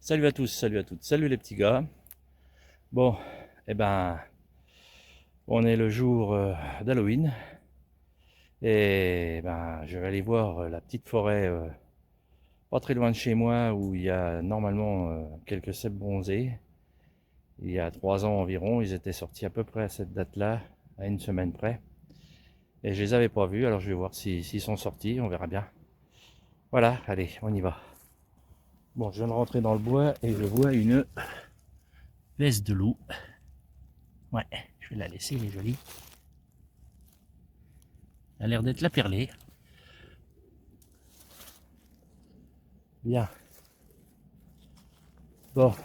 Salut à tous, salut à toutes, salut les petits gars. Bon, eh ben, on est le jour d'Halloween et ben, je vais aller voir la petite forêt pas très loin de chez moi où il y a normalement quelques cèpes bronzés. Il y a 3 ans environ, ils étaient sortis à peu près à cette date-là, à une semaine près. Et je les avais pas vus, alors je vais voir s'ils sont sortis, on verra bien. Voilà, allez, on y va. Bon, je viens de rentrer dans le bois et je vois une laisse de loup. Ouais, je vais la laisser, elle est jolie. Elle a l'air d'être la perlée. Bien. Bon.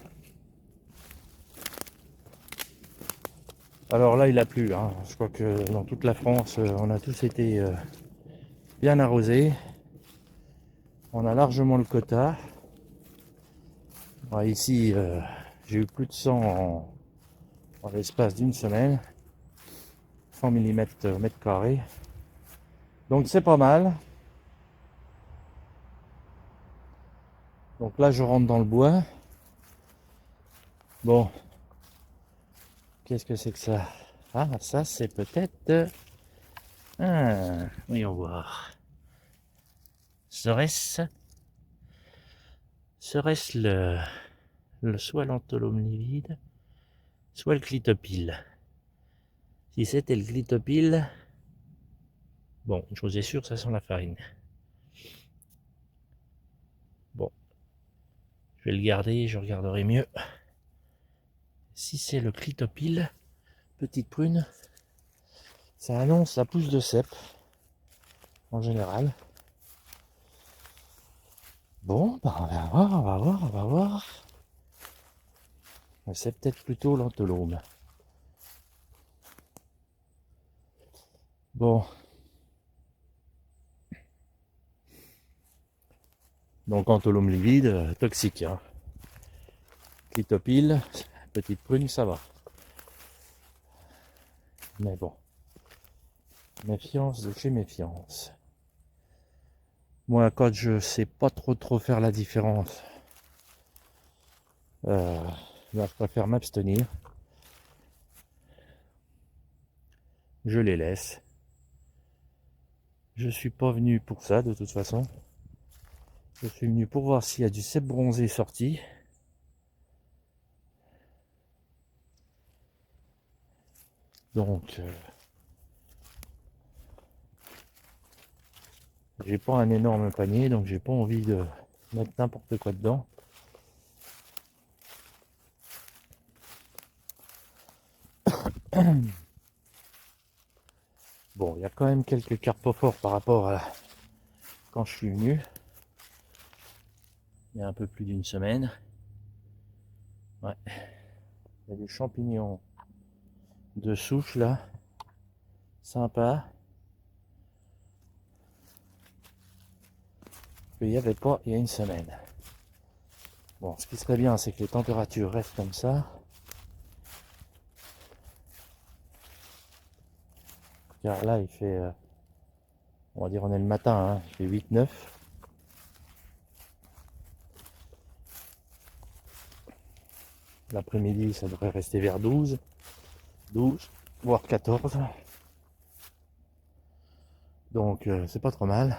Alors là, il a plu. Hein. Je crois que dans toute la France, on a tous été bien arrosés. On a largement le quota. Bon, ici, j'ai eu plus de 100 en l'espace d'une semaine. 100 mm mètre carré. Donc c'est pas mal. Donc là, je rentre dans le bois. Bon, qu'est-ce que c'est que ça? Ah, ça, c'est peut-être... Ah, voyons voir. Serait-ce soit l'Antholome livide, soit le clitopile? Si c'était le clitopile, bon, une chose est sûre, ça sent la farine. Bon, je vais le garder, je regarderai mieux. Si c'est le clitopile, petite prune, ça annonce la pousse de cèpe, en général. Bon, bah on va voir, on va voir, on va voir. C'est peut-être plutôt l'Antholome. Bon. Donc Antholome livide, toxique. Hein. Clitopile, petite prune, ça va. Mais bon. Méfiance de chez méfiance. Moi, quand je sais pas trop faire la différence, là, je préfère m'abstenir. Je les laisse. Je suis pas venu pour ça, de toute façon. Je suis venu pour voir s'il y a du cèpe bronzé sorti. Donc, j'ai pas un énorme panier, donc j'ai pas envie de mettre n'importe quoi dedans. Bon, il y a quand même quelques carpophores par rapport à quand je suis venu. Il y a un peu plus d'une semaine. Ouais. Il y a des champignons de souche là. Sympa. Qu'il n'y avait pas il y a une semaine. Bon, ce qui serait bien, c'est que les températures restent comme ça. Car là, il fait, on va dire, on est le matin, hein, il fait 8-9. L'après-midi, ça devrait rester vers 12, voire 14. Donc, c'est pas trop mal.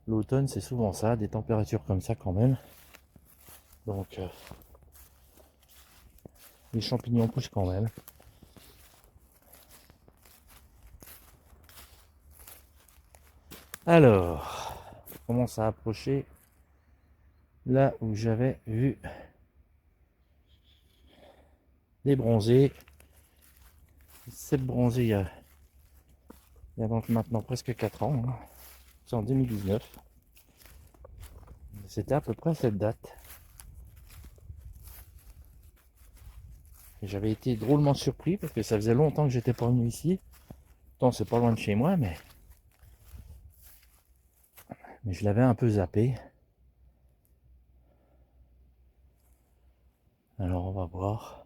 L'automne, c'est souvent ça, des températures comme ça quand même. Donc, les champignons poussent quand même. Alors, on commence à approcher là où j'avais vu des bronzés. Cette bronzée, il y a donc maintenant presque 4 ans. Hein. C'est en 2019. C'était à peu près cette date. Et j'avais été drôlement surpris parce que ça faisait longtemps que j'étais pas venu ici. Pourtant, c'est pas loin de chez moi, mais je l'avais un peu zappé. Alors, on va voir.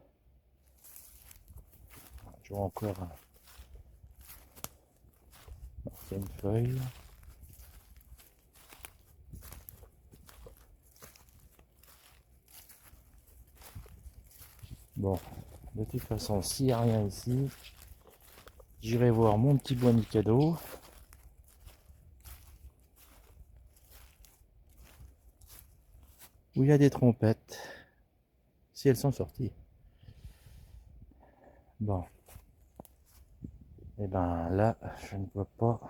Je vois encore une feuille. Bon, de toute façon, s'il n'y a rien ici, j'irai voir mon petit bois Mikado. Où il y a des trompettes. Si elles sont sorties. Bon. Et ben là, je ne vois pas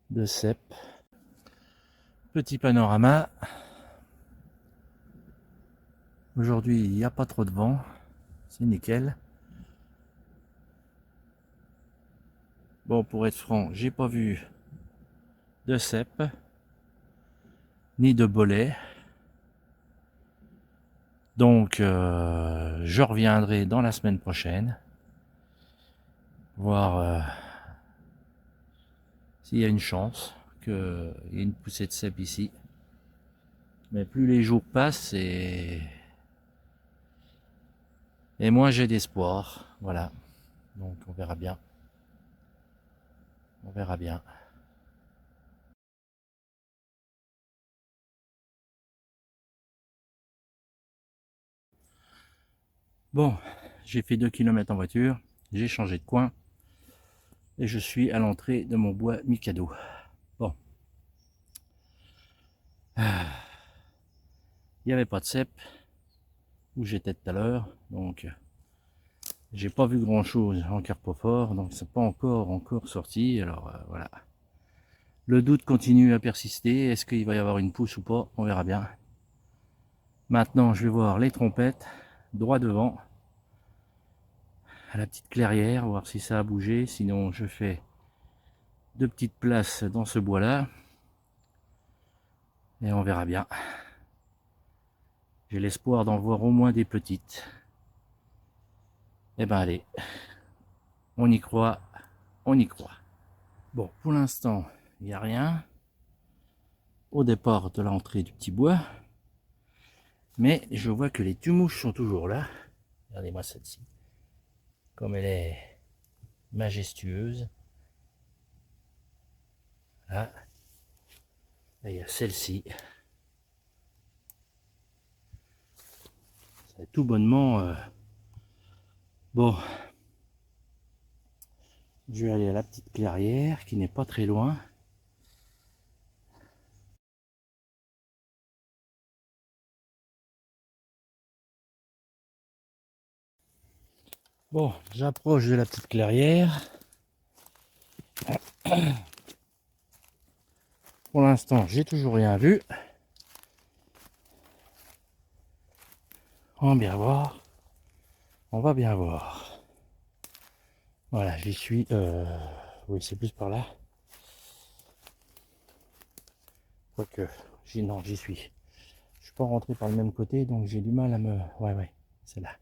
de cèpe. Petit panorama. Aujourd'hui, il n'y a pas trop de vent. C'est nickel. Bon, pour être franc, j'ai pas vu de cèpe, ni de bolet. Donc, je reviendrai dans la semaine prochaine, voir s'il y a une chance qu'il y ait une poussée de cèpe ici. Mais plus les jours passent et moins j'ai d'espoir. Voilà. Donc, on verra bien. On verra bien. Bon, j'ai fait 2 km en voiture, j'ai changé de coin et je suis à l'entrée de mon bois Mikado. Bon, il n'y avait pas de cèpe où j'étais tout à l'heure, donc j'ai pas vu grand chose en carpophore, donc c'est pas encore sorti. Alors voilà, le doute continue à persister. Est-ce qu'il va y avoir une pousse ou pas? On verra bien. Maintenant, je vais voir les trompettes droit devant, à la petite clairière, voir si ça a bougé. Sinon, je fais 2 petites places dans ce bois là et on verra bien. J'ai l'espoir d'en voir au moins des petites. Eh ben allez, on y croit, on y croit. Bon, pour l'instant, il n'y a rien au départ de l'entrée du petit bois. Mais je vois que les tumouches sont toujours là. Regardez-moi celle-ci. Comme elle est majestueuse. Là. Et il y a celle-ci. C'est tout bonnement... Bon. Je vais aller à la petite clairière qui n'est pas très loin. Bon, j'approche de la petite clairière. Pour l'instant, j'ai toujours rien vu. On va bien voir. On va bien voir. Voilà, j'y suis. Oui, c'est plus par là. Quoique, non, j'y suis. Je suis pas rentré par le même côté, donc j'ai du mal à me... Ouais, c'est là.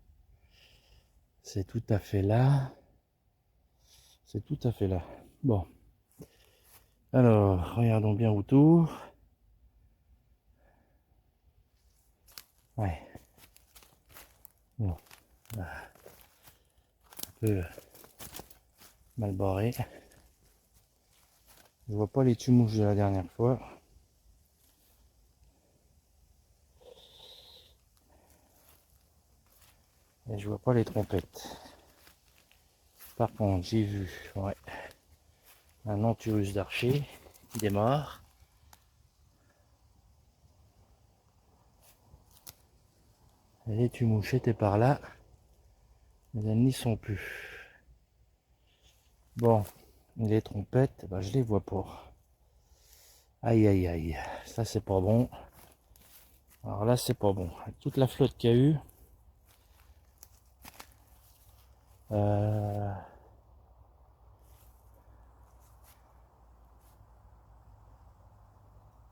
C'est tout à fait là. C'est tout à fait là. Bon. Alors, regardons bien autour. Ouais. Bon. Un peu mal barré. Je vois pas les tumouches de la dernière fois. Et je vois pas les trompettes. Par contre, j'ai vu un Anthurus d'archer qui démarre. Et les tumouches étaient par là. Mais elles n'y sont plus. Bon, les trompettes, ben, je les vois pas. Aïe aïe aïe, ça c'est pas bon. Alors là c'est pas bon. Avec toute la flotte qu'il y a eu.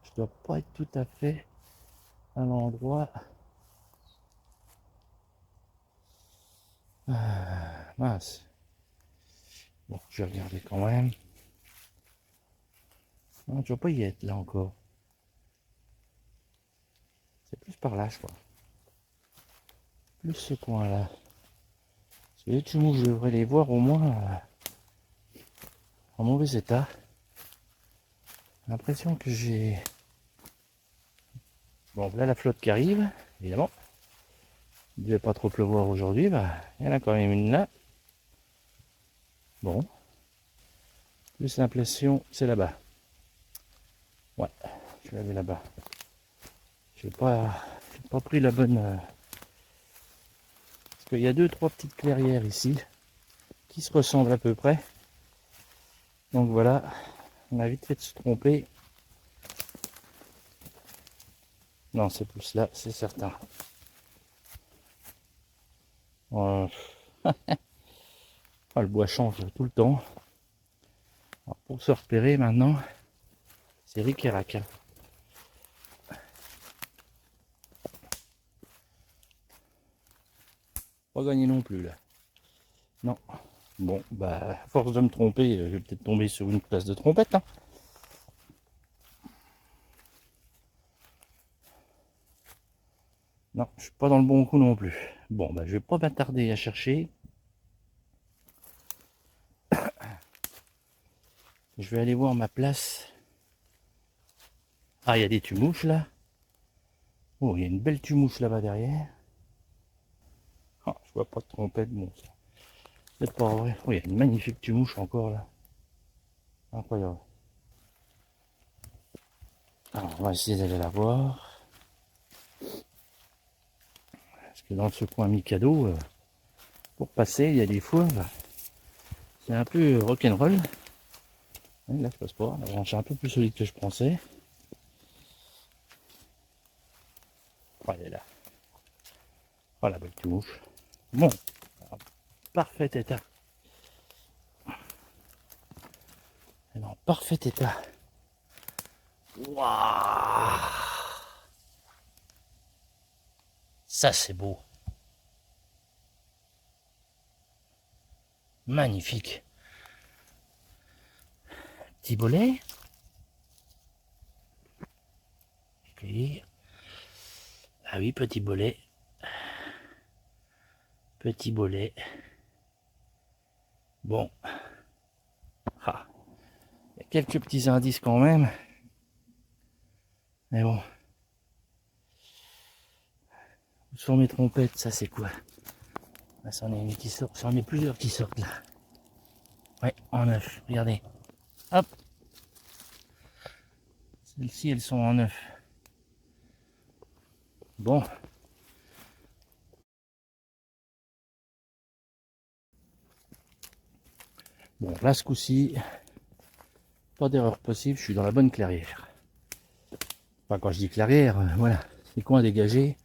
Je dois pas être tout à fait à l'endroit. Mince. Bon, je vais regarder quand même. Non, tu vas pas y être là encore. C'est plus par là, je crois. Plus ce coin-là. Parce que les tumous, je devrais les voir au moins en mauvais état. J'ai l'impression que j'ai... Bon, là la flotte qui arrive, évidemment. Il devait pas trop pleuvoir aujourd'hui, bah, il y en a quand même une là. Bon, plus l'impression, c'est là-bas. Ouais, je vais aller là-bas. J'ai pas pris la bonne. Parce qu'il y a deux, trois petites clairières ici qui se ressemblent à peu près. Donc voilà, on a vite fait de se tromper. Non, c'est plus là, c'est certain. Euh, le bois change tout le temps. Alors, pour se repérer maintenant, c'est Rick et Rack. Pas gagné non plus là. Non. Bon, bah, à force de me tromper, je vais peut-être tomber sur une place de trompette. Hein. Non, je suis pas dans le bon coup non plus. Bon, bah, je vais pas m'attarder à chercher. Je vais aller voir ma place. Ah, il y a des tumouches là. Oh, il y a une belle tumouche là-bas derrière. Ah, je vois pas de trompette, bon, c'est pas vrai. Oh, il y a une magnifique tumouche encore là. Incroyable. Alors, on va essayer d'aller la voir. Parce que dans ce coin Mikado, pour passer, il y a des fois, c'est un peu rock'n'roll. Oui, là, je passe pas. La branche est un peu plus solide que je pensais. Oh, elle est là. Oh, la belle tumouche. Bon, parfait état. Elle est en parfait état. Waouh! Ça, c'est beau. Magnifique. Petit bolet. Et... ah oui, petit bolet. Petit bolet. Bon. Ah. Il y a quelques petits indices quand même. Mais bon. Sur mes trompettes, ça c'est quoi? Là, c'en est une qui sort. C'en est plusieurs qui sortent là. Ouais, en neuf. Regardez. Hop. Celles-ci, elles sont en neuf. Bon. Bon, là, ce coup-ci, pas d'erreur possible. Je suis dans la bonne clairière. Enfin, quand je dis clairière, voilà. Les coins dégagés.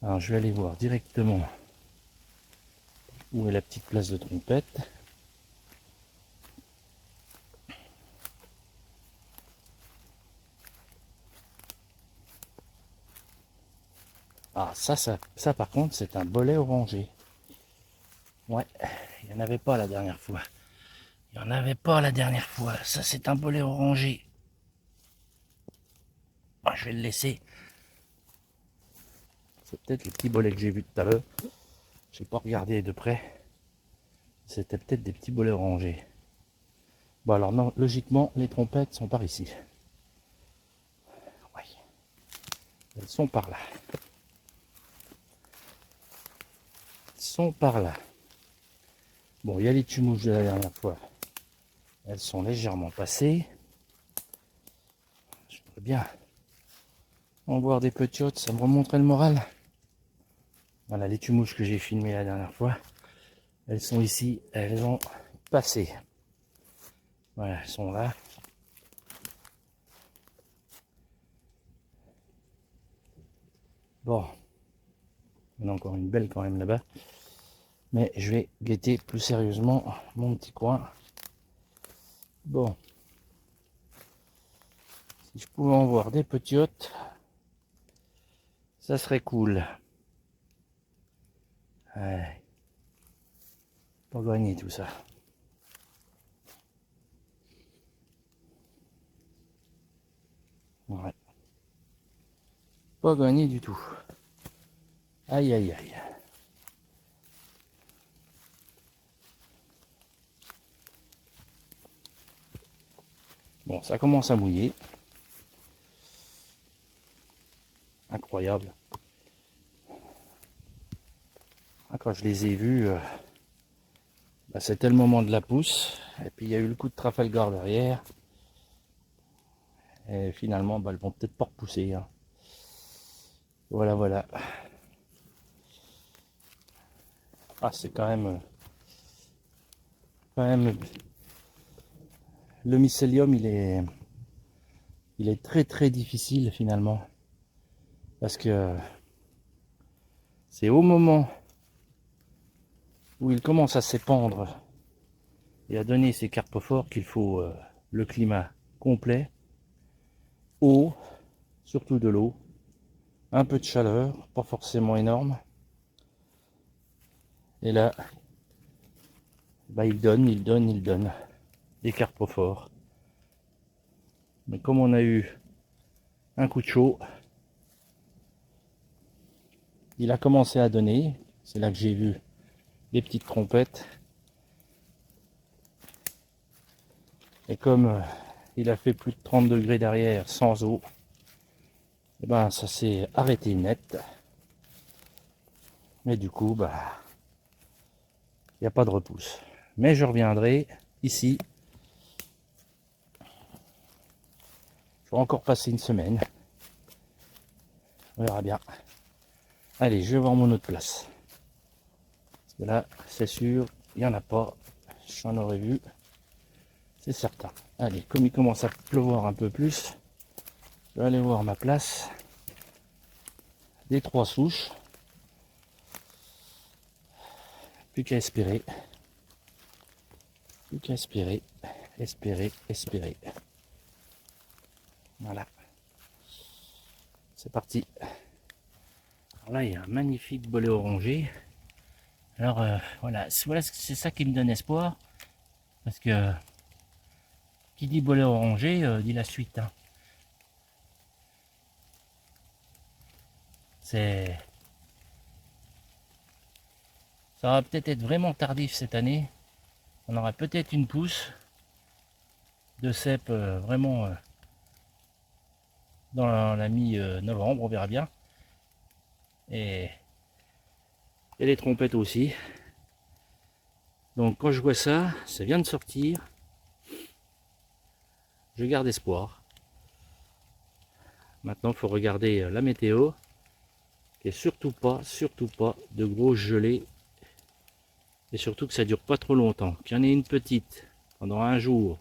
Alors, je vais aller voir directement où est la petite place de trompette. Ah, ça par contre, c'est un bolet orangé. Ouais, il n'y en avait pas la dernière fois. Il n'y en avait pas la dernière fois. Ça, c'est un bolet orangé. Ah, je vais le laisser. C'est peut-être les petits bolets que j'ai vus tout à l'heure. Je n'ai pas regardé de près. C'était peut-être des petits bolets orangés. Bon, alors, non, logiquement, les trompettes sont par ici. Oui, elles sont par là. Elles sont par là. Bon, il y a les tumouches de la dernière fois. Elles sont légèrement passées. Je voudrais bien en voir des petiotes, ça me remonterait le moral. Voilà les tumouches que j'ai filmées la dernière fois. Elles sont ici, elles ont passé. Voilà, elles sont là. Bon, il y en a encore une belle quand même là-bas. Mais je vais guetter plus sérieusement mon petit coin. Bon, si je pouvais en voir des petiotes, ça serait cool. Ouais. Pas gagné tout ça. Ouais. Pas gagné du tout. Aïe aïe aïe. Bon, ça commence à mouiller. incroyable. Quand je les ai vus, c'était le moment de la pousse. Et puis il y a eu le coup de Trafalgar derrière. Et finalement, elles vont peut-être pas repousser. Hein. Voilà, voilà. Ah, c'est quand même... Le mycélium, il est très très difficile finalement. Parce que c'est au moment où il commence à s'épandre et à donner ses carpophores qu'il faut le climat complet, eau, surtout de l'eau, un peu de chaleur, pas forcément énorme. Et là, il donne des carpophores. Mais comme on a eu un coup de chaud, il a commencé à donner. C'est là que j'ai vu les petites trompettes. Et comme il a fait plus de 30 degrés derrière sans eau, et ça s'est arrêté net. Mais du coup, il n'y a pas de repousse. Mais je reviendrai ici. Je vais encore passer une semaine. On verra bien. Allez, je vais voir mon autre place. Parce que là, c'est sûr, il n'y en a pas. J'en aurais vu. C'est certain. Allez, comme il commence à pleuvoir un peu plus, je vais aller voir ma place des 3 souches. Plus qu'à espérer. Plus qu'à espérer. Espérer. Voilà. C'est parti. Alors là, il y a un magnifique bolet orangé. Alors voilà, c'est ça qui me donne espoir. Parce que qui dit bolet orangé dit la suite. Hein. Ça va peut-être être vraiment tardif cette année. On aura peut-être une pousse de cèpe vraiment dans la mi-novembre, on verra bien. Et les trompettes aussi. Donc quand je vois ça, ça vient de sortir. Je garde espoir. Maintenant, il faut regarder la météo. Et surtout pas de grosses gelées. Et surtout que ça dure pas trop longtemps. Qu'il y en ait une petite pendant un jour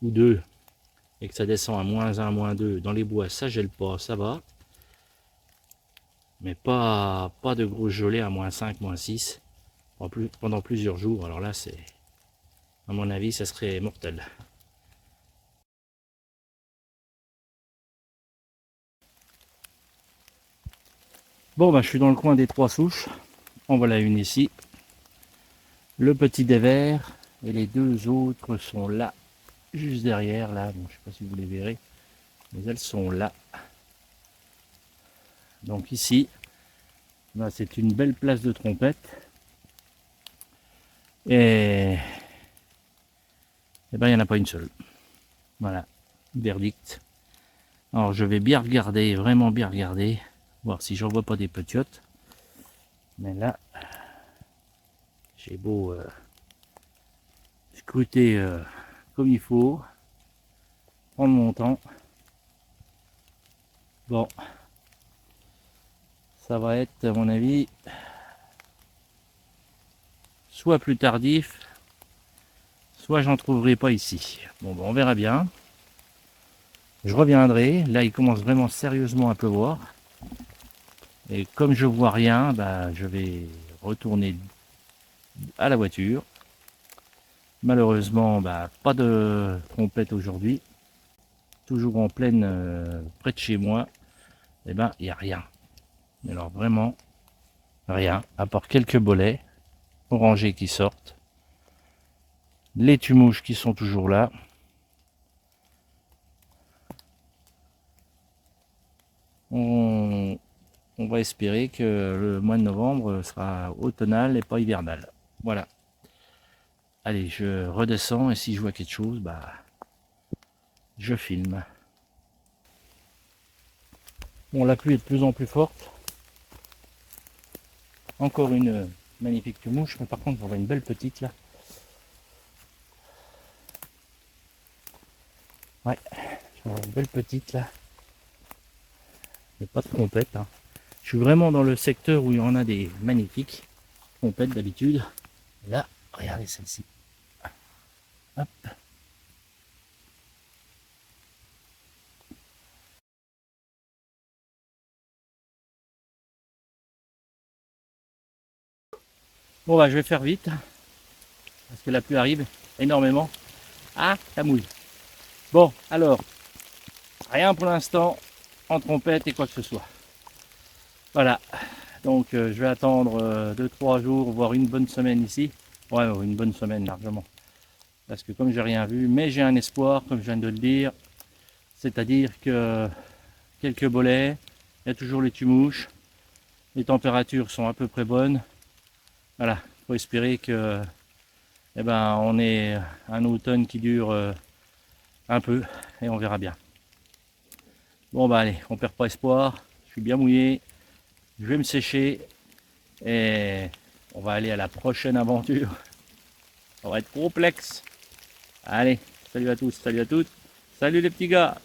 ou deux et que ça descend à -1, -2 dans les bois, ça gèle pas, ça va. Mais pas de grosses gelées à -5, -6 pendant plusieurs jours. Alors là, c'est, à mon avis, ça serait mortel. Bon, je suis dans le coin des 3 souches. En voilà une ici. Le petit des verts et les 2 autres sont là, juste derrière. Là, bon, je sais pas si vous les verrez, mais elles sont là. Donc ici, c'est une belle place de trompette. Et il n'y en a pas une seule. Voilà, verdict. Alors je vais bien regarder, vraiment bien regarder, voir si j'en vois pas des petiotes. Mais là, j'ai beau scruter comme il faut, prendre mon temps. Bon, ça va être à mon avis soit plus tardif, soit j'en trouverai pas ici. Bon, on verra bien. Je reviendrai. Là, il commence vraiment sérieusement à pleuvoir. Et comme je vois rien, je vais retourner à la voiture. Malheureusement, pas de trompette aujourd'hui. Toujours en pleine, près de chez moi. Il n'y a rien. Alors vraiment, rien. À part quelques bolets orangés qui sortent. Les tumouches qui sont toujours là. On va espérer que le mois de novembre sera automnal et pas hivernal. Voilà. Allez, je redescends et si je vois quelque chose, je filme. Bon, la pluie est de plus en plus forte. Encore une magnifique mouche, mais par contre j'en vois une belle petite là. Ouais, j'en vois une belle petite là. Mais pas de trompette. Hein. Je suis vraiment dans le secteur où il y en a des magnifiques trompettes d'habitude. Là, regardez celle-ci. Hop. Bon bah je vais faire vite parce que la pluie arrive énormément. Ah, ça mouille. Bon, alors, rien pour l'instant en trompette et quoi que ce soit. Voilà, donc je vais attendre 2-3 jours, voire une bonne semaine ici. Ouais, une bonne semaine largement. Parce que comme j'ai rien vu, mais j'ai un espoir, comme je viens de le dire, c'est-à-dire que quelques bolets, il y a toujours les tumouches, les températures sont à peu près bonnes. Voilà, il faut espérer que on ait un automne qui dure un peu et on verra bien. Bon bah allez, on perd pas espoir, je suis bien mouillé, je vais me sécher et on va aller à la prochaine aventure. Ça va être complexe. Allez, salut à tous, salut à toutes, salut les petits gars.